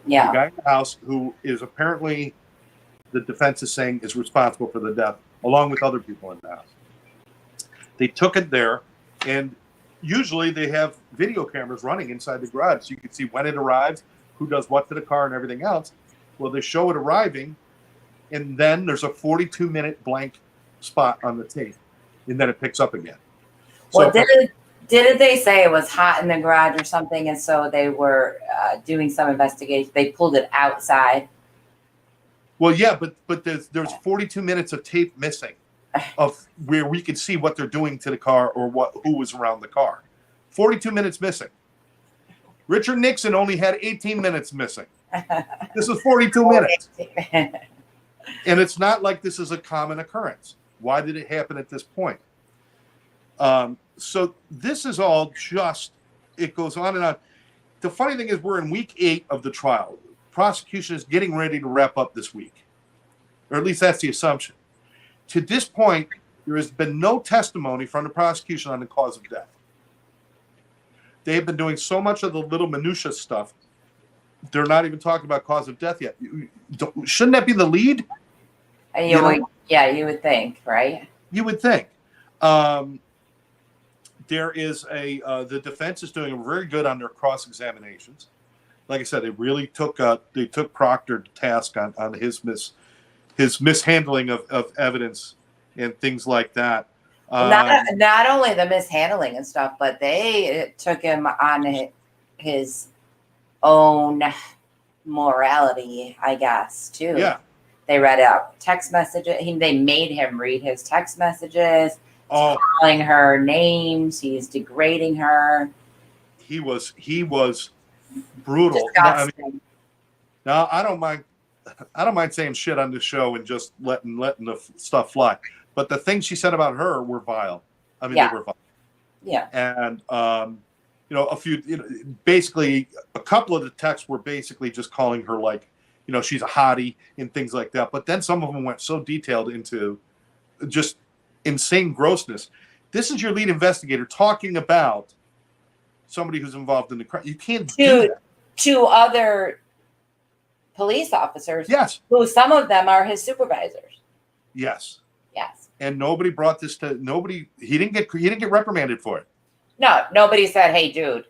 Yeah. The guy in the house who is apparently, the defense is saying, is responsible for the death, along with other people in the house. They took it there, and usually they have video cameras running inside the garage, so you can see when it arrives, who does what to the car, and everything else. Well, they show it arriving, and then there's a 42-minute blank spot on the tape, and then it picks up again. Well, didn't they say it was hot in the garage or something, and so they were doing some investigation? They pulled it outside. Well, yeah, but there's 42 minutes of tape missing of where we could see what they're doing to the car or who was around the car. 42 minutes missing. Richard Nixon only had 18 minutes missing. This is 42 minutes. And it's not like this is a common occurrence. Why did it happen at this point? So this is all just, it goes on and on. The funny thing is we're in week 8 of the trial. Prosecution is getting ready to wrap up this week. Or at least that's the assumption. To this point, there has been no testimony from the prosecution on the cause of death. They have been doing so much of the little minutia stuff, they're not even talking about cause of death yet. Shouldn't that be the lead? Yeah, you would think, right? You would think. There is the defense is doing very good on their cross-examinations. Like I said, they really took Proctor to task on his mishandling of evidence and things like that. Not only the mishandling and stuff, but they took him on his own morality, I guess, too. Yeah. They read out text messages. They made him read his text messages. Calling her names. He's degrading her. He was brutal. Now I don't mind saying shit on the show and just letting the stuff fly. But the things she said about her were vile. I mean, they were vile. Yeah. And basically a couple of the texts were basically just calling her like, she's a hottie and things like that. But then some of them went so detailed into just insane grossness. This is your lead investigator talking about somebody who's involved in the crime. You can't do that. 2 other police officers. Yes. Who some of them are his supervisors. Yes. Yes. And nobody brought this to nobody. He didn't get reprimanded for it. No, nobody said, "Hey, dude,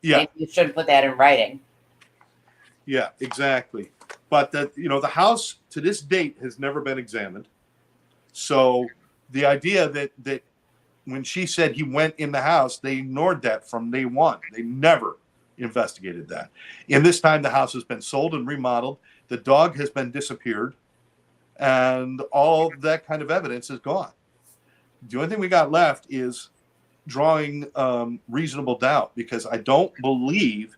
maybe you shouldn't put that in writing." Yeah, exactly. But the house to this date has never been examined. So the idea that when she said he went in the house, they ignored that from day one. They never investigated that. And this time the house has been sold and remodeled. The dog has been disappeared. And all that kind of evidence is gone. The only thing we got left is drawing reasonable doubt, because I don't believe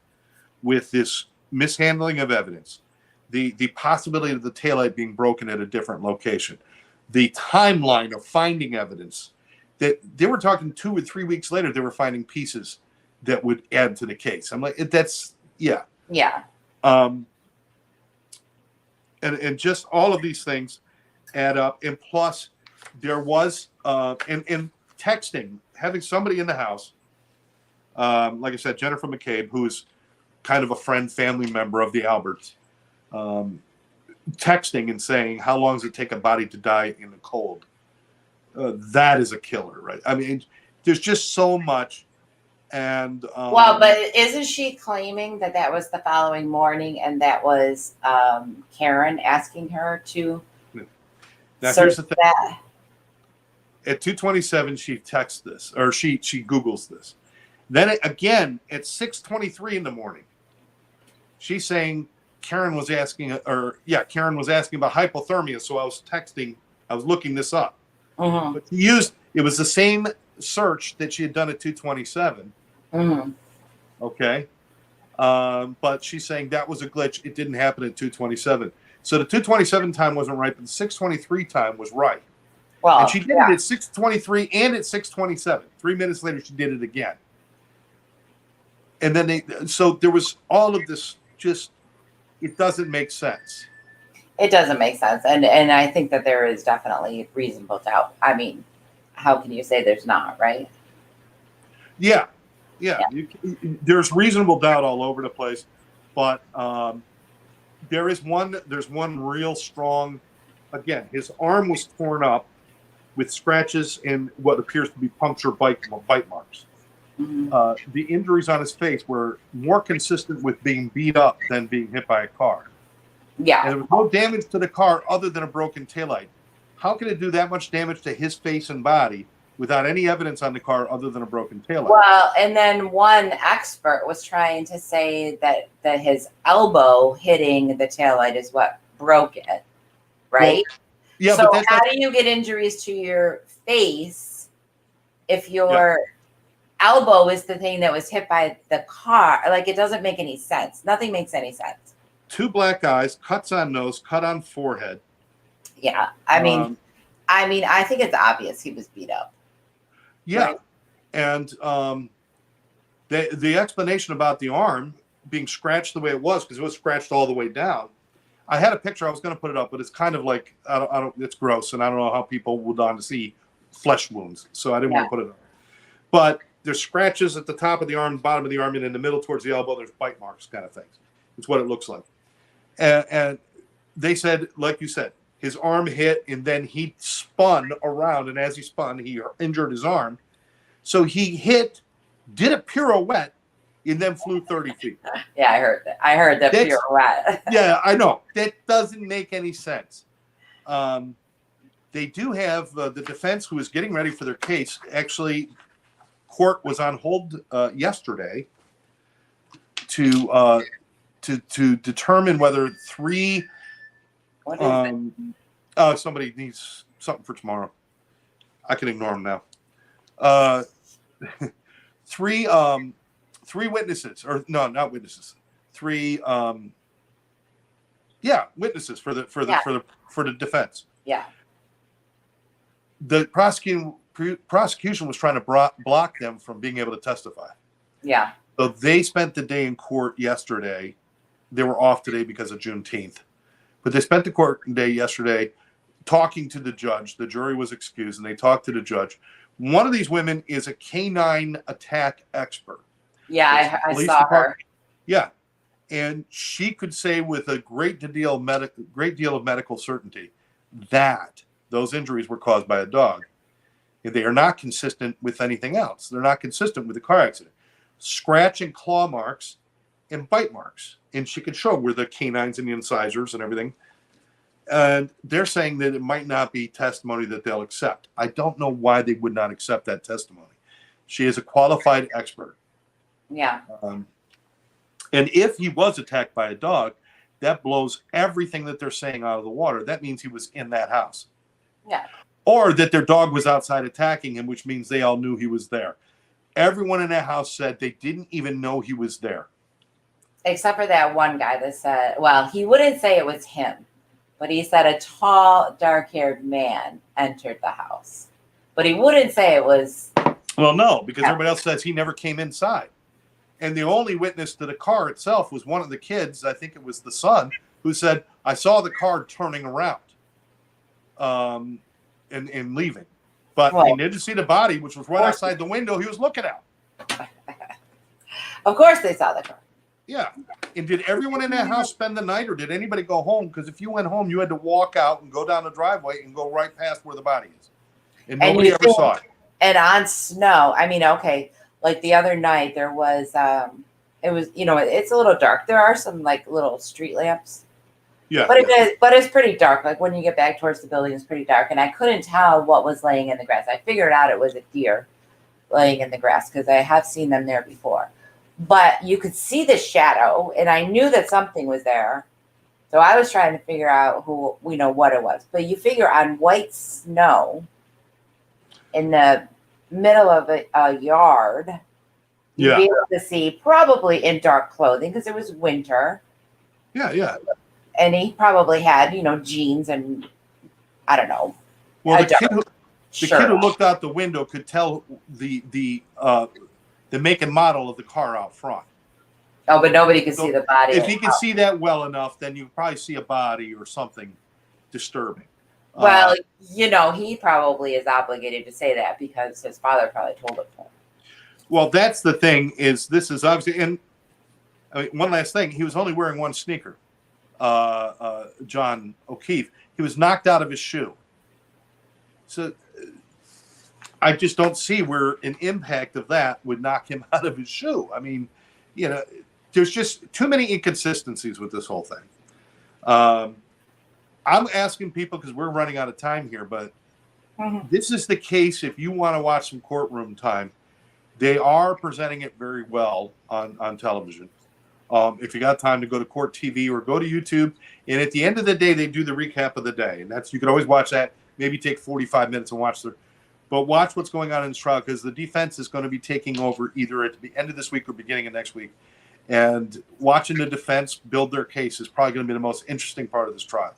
with this mishandling of evidence, the possibility of the taillight being broken at a different location, the timeline of finding evidence, that they were talking 2 or 3 weeks later, they were finding pieces that would add to the case. I'm like, yeah. And just all of these things add up. And plus, there was in texting, having somebody in the house, like I said, Jennifer McCabe, who is kind of a friend, family member of the Alberts, texting and saying, "How long does it take a body to die in the cold?" That is a killer, right? I mean, there's just so much. And well, but isn't she claiming that that was the following morning, and that was Karen asking her to now search here's the thing. that? At 2:27, she texts this, or she Googles this. Then again at 6:23 in the morning, she's saying Karen was asking about hypothermia. So I was looking this up. Mm-hmm. But it was the same search that she had done at 2:27. Mm-hmm. Okay. But she's saying that was a glitch. It didn't happen at 2:27. So the 2:27 time wasn't right, but the 6:23 time was right. Well, And she did it at 6:23 and at 6:27. 3 minutes later, she did it again. And then so there was all of this, just, it doesn't make sense. It doesn't make sense. And I think that there is definitely reasonable doubt. I mean, how can you say there's not, right? Yeah. There's reasonable doubt all over the place. But there's one real strong, again, his arm was torn up with scratches and what appears to be puncture bite marks. Mm-hmm. The injuries on his face were more consistent with being beat up than being hit by a car. Yeah. And there was no damage to the car other than a broken taillight. How can it do that much damage to his face and body without any evidence on the car other than a broken taillight? Well, and then one expert was trying to say that his elbow hitting the taillight is what broke it, right? Well, yeah, so but how do you get injuries to your face if your elbow is the thing that was hit by the car? Like, it doesn't make any sense. Nothing makes any sense. 2 black eyes, cuts on nose, cut on forehead. Yeah, I mean, I think it's obvious he was beat up. Yeah, right? And the explanation about the arm being scratched the way it was, because it was scratched all the way down. I had a picture. I was going to put it up, but it's kind of like I don't. It's gross, and I don't know how people would want to see flesh wounds, so I didn't want to put it up. But there's scratches at the top of the arm, bottom of the arm, and in the middle towards the elbow. There's bite marks, kind of things. It's what it looks like. And they said, like you said, his arm hit, and then he spun around, and as he spun, he injured his arm. So he did a pirouette, and then flew 30 feet. Yeah, I heard that. I heard that pirouette. Yeah, I know. That doesn't make any sense. They do have the defense, who is getting ready for their case. Actually, court was on hold yesterday to determine whether 3. What is it? Somebody needs something for tomorrow. I can ignore them now. 3 witnesses, or no, not witnesses. 3 witnesses for the defense. Yeah. The prosecution was trying to block them from being able to testify. Yeah. So they spent the day in court yesterday. They were off today because of Juneteenth. But they spent the court day yesterday talking to the judge. The jury was excused, and they talked to the judge. One of these women is a canine attack expert. Yeah, I saw her. Yeah. And she could say with a great deal of medical certainty that those injuries were caused by a dog. They are not consistent with anything else. They're not consistent with the car accident. Scratch and claw marks and bite marks. And she could show where the canines and the incisors and everything. And they're saying that it might not be testimony that they'll accept. I don't know why they would not accept that testimony. She is a qualified expert. Yeah. And if he was attacked by a dog, that blows everything that they're saying out of the water. That means he was in that house. Yeah. Or that their dog was outside attacking him, which means they all knew he was there. Everyone in that house said they didn't even know he was there. Except for that one guy that said, well, he wouldn't say it was him, but he said a tall, dark-haired man entered the house. But he wouldn't say it was... Well, no, because everybody else says he never came inside. And the only witness to the car itself was one of the kids, I think it was the son, who said, I saw the car turning around and leaving. But he didn't see the body, which was right outside the window he was looking out. Of course they saw the car. Yeah. And did everyone in that house spend the night, or did anybody go home? Because if you went home, you had to walk out and go down the driveway and go right past where the body is. And nobody ever saw it. And on snow, I mean, okay, like the other night there was, it was, it's a little dark. There are some like little street lamps. Yeah. But it's pretty dark. Like when you get back towards the building, it's pretty dark. And I couldn't tell what was laying in the grass. I figured out it was a deer laying in the grass because I have seen them there before. But you could see the shadow, and I knew that something was there. So I was trying to figure out what it was. But you figure on white snow in the middle of a yard, you'd be able to see probably in dark clothing because it was winter. Yeah, yeah. And he probably had, jeans and I don't know. Well, the kid who looked out the window could tell the make and model of the car out front. Oh, but nobody could see the body. If he can see that well enough, then you could probably see a body or something disturbing. Well, he probably is obligated to say that because his father probably told him to. Well, that's the thing this is obviously, and I mean, one last thing, he was only wearing one sneaker, John O'Keefe. He was knocked out of his shoe. So I just don't see where an impact of that would knock him out of his shoe. I mean, there's just too many inconsistencies with this whole thing. I'm asking people because we're running out of time here, but this is the case. If you want to watch some courtroom time, they are presenting it very well on television. If you got time to go to Court TV or go to YouTube, and at the end of the day, they do the recap of the day, and you can always watch that. Maybe take 45 minutes and watch but watch what's going on in this trial because the defense is going to be taking over either at the end of this week or beginning of next week, and watching the defense build their case is probably going to be the most interesting part of this trial.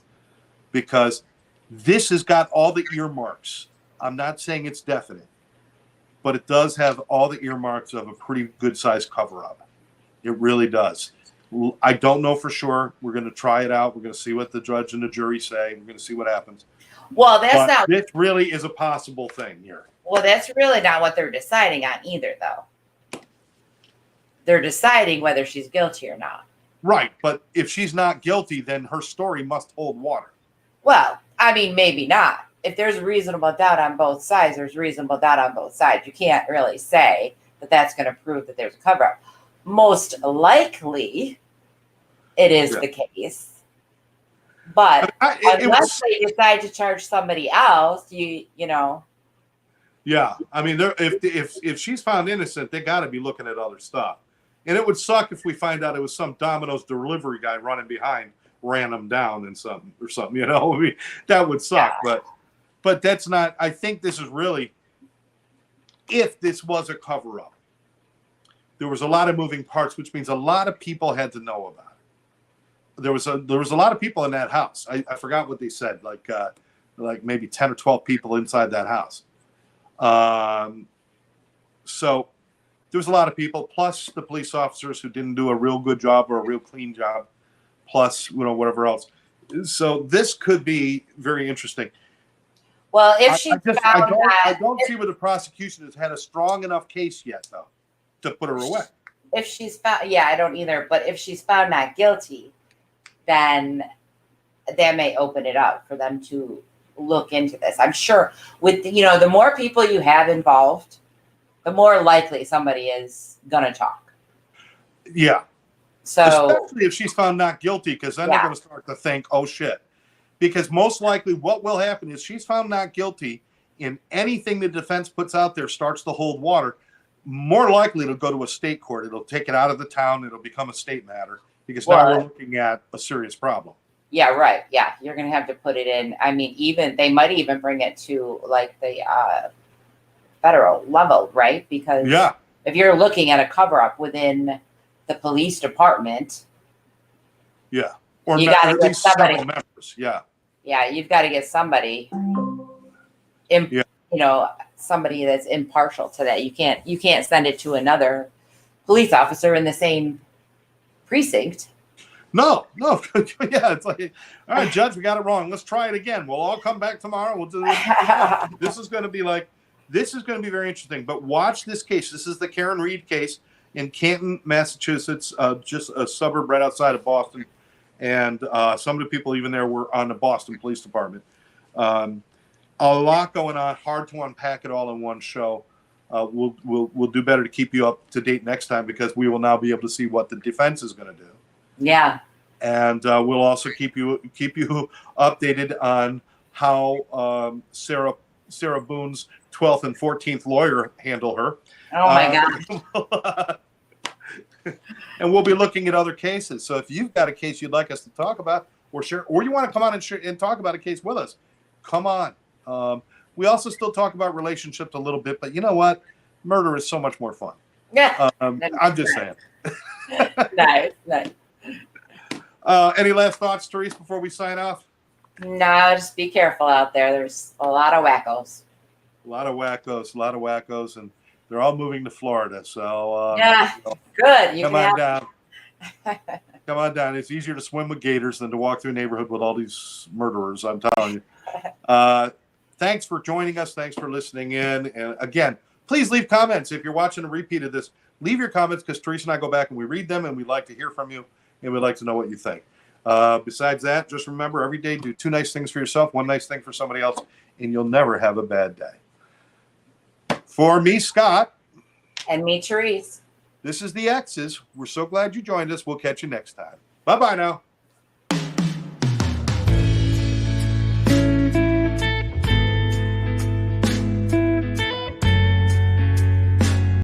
Because this has got all the earmarks. I'm not saying it's definite, but it does have all the earmarks of a pretty good-sized cover-up. It really does. I don't know for sure. We're going to try it out. We're going to see what the judge and the jury say. We're going to see what happens. Well, this really is a possible thing here. Well, that's really not what they're deciding on either, though. They're deciding whether she's guilty or not. Right, but if she's not guilty, then her story must hold water. Well, I mean, maybe not. If there's reasonable doubt on both sides, there's reasonable doubt on both sides. You can't really say that that's going to prove that there's a cover-up. Most likely, it is the case. But unless they decide to charge somebody else, you know. Yeah, I mean, if she's found innocent, they got to be looking at other stuff. And it would suck if we find out it was some Domino's delivery guy running behind, ran them down and something. I mean, that would suck. Yeah. But that's not. I think this is really, if this was a cover-up, there was a lot of moving parts, which means a lot of people had to know about it. There was a lot of people in that house. I forgot what they said, like maybe 10 or 12 people inside that house. So there was a lot of people, plus the police officers who didn't do a real good job or a real clean job, plus whatever else. So this could be very interesting. Well, if I don't see where the prosecution has had a strong enough case yet, though, to put her away. If she's found, I don't either. But if she's found not guilty, then that may open it up for them to look into this. I'm sure with the more people you have involved, the more likely somebody is gonna talk. Yeah. So especially if she's found not guilty, because then they're gonna start to think, oh shit. Because most likely what will happen is she's found not guilty, and anything the defense puts out there starts to hold water. More likely it'll go to a state court. It'll take it out of the town. It'll become a state matter because now we're looking at a serious problem. Yeah, right. Yeah, you're going to have to put it in. I mean, they might even bring it to like the federal level, right? Because if you're looking at a cover-up within the police department, or you got to get somebody. Members. Yeah, you've got to get somebody. Somebody that's impartial to that. You can't send it to another police officer in the same precinct. No. It's like, all right, Judge, we got it wrong. Let's try it again. We'll all come back tomorrow. We'll do this is going to be very interesting. But watch this case. This is the Karen Reed case. in Canton, Massachusetts, just a suburb right outside of Boston. And some of the people even there were on the Boston Police Department. A lot going on. Hard to unpack it all in one show. We'll do better to keep you up to date next time because we will now be able to see what the defense is going to do. Yeah. And we'll also keep you updated on how Sarah Boone's 12th and 14th lawyer handle her. Oh my God. And we'll be looking at other cases. So if you've got a case you'd like us to talk about or share, or you want to come on and talk about a case with us, come on. We also still talk about relationships a little bit, but you know what? Murder is so much more fun. Yeah. I'm just saying. Nice. Any last thoughts, Therese, before we sign off? No, just be careful out there. There's a lot of wackos. A lot of wackos, and they're all moving to Florida. So yeah, good. Come on down. Come on down. It's easier to swim with gators than to walk through a neighborhood with all these murderers. I'm telling you. Thanks for joining us. Thanks for listening in. And again, please leave comments. If you're watching a repeat of this, leave your comments because Therese and I go back and we read them and we'd like to hear from you and we'd like to know what you think. Besides that, just remember every day do 2 nice things for yourself, 1 nice thing for somebody else, and you'll never have a bad day. For me, Scott. And me, Therese. This is the Exes. We're so glad you joined us. We'll catch you next time. Bye-bye now.